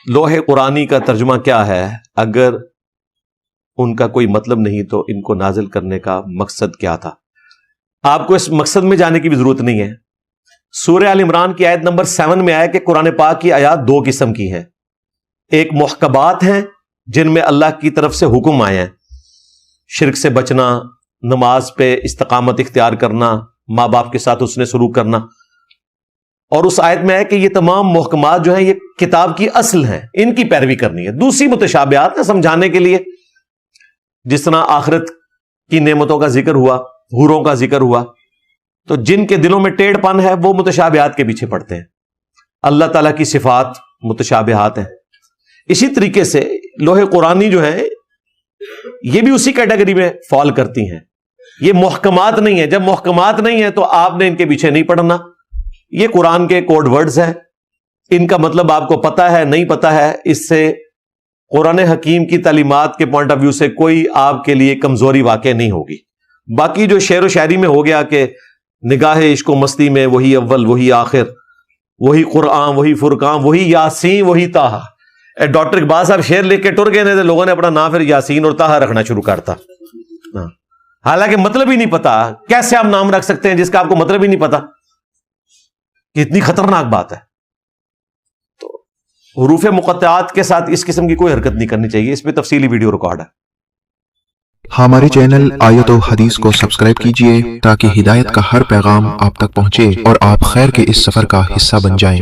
لوح قرآنی کا ترجمہ کیا ہے؟ اگر ان کا کوئی مطلب نہیں تو ان کو نازل کرنے کا مقصد کیا تھا؟ آپ کو اس مقصد میں جانے کی بھی ضرورت نہیں ہے. سورہ آل عمران کی آیت نمبر 7 میں آیا کہ قرآن پاک کی آیات دو قسم کی ہیں. ایک محکمات ہیں جن میں اللہ کی طرف سے حکم آئے ہیں، شرک سے بچنا، نماز پہ استقامت اختیار کرنا، ماں باپ کے ساتھ حسن سلوک کرنا. اور اس آیت میں ہے کہ یہ تمام محکمات جو ہیں یہ کتاب کی اصل ہیں، ان کی پیروی کرنی ہے. دوسری متشابہات ہیں سمجھانے کے لیے، جس طرح آخرت کی نعمتوں کا ذکر ہوا، حوروں کا ذکر ہوا، تو جن کے دلوں میں ٹیڑھ پن ہے وہ متشابہات کے پیچھے پڑتے ہیں. اللہ تعالیٰ کی صفات متشابہات ہیں. اسی طریقے سے لوح قرآنی جو ہیں یہ بھی اسی کیٹیگری میں فال کرتی ہیں. یہ محکمات نہیں ہیں. جب محکمات نہیں ہیں تو آپ نے ان کے پیچھے نہیں پڑھنا. یہ قرآن کے کوڈ ورڈز ہیں، ان کا مطلب آپ کو پتہ ہے نہیں پتہ ہے، اس سے قرآن حکیم کی تعلیمات کے پوائنٹ آف ویو سے کوئی آپ کے لیے کمزوری واقع نہیں ہوگی. باقی جو شعر و شاعری میں ہو گیا کہ نگاہ عشق و مستی میں وہی اول وہی آخر، وہی قرآن وہی فرقان وہی یاسین وہی طٰہٰ. ڈاکٹر اقبال صاحب شعر لکھ کے ٹر گئے تھے، لوگوں نے اپنا نام پھر یاسین اور طٰہٰ رکھنا شروع کرتا. حالانکہ مطلب ہی نہیں پتا. کیسے آپ نام رکھ سکتے ہیں جس کا آپ کو مطلب ہی نہیں پتا؟ کتنی خطرناک بات ہے. تو حروف مقطعات کے ساتھ اس قسم کی کوئی حرکت نہیں کرنی چاہیے. اس پہ تفصیلی ویڈیو ریکارڈ ہے. ہمارے چینل آیت و حدیث کو سبسکرائب کیجئے تاکہ ہدایت کا ہر پیغام آپ تک پہنچے اور آپ خیر کے اس سفر کا حصہ بن جائیں.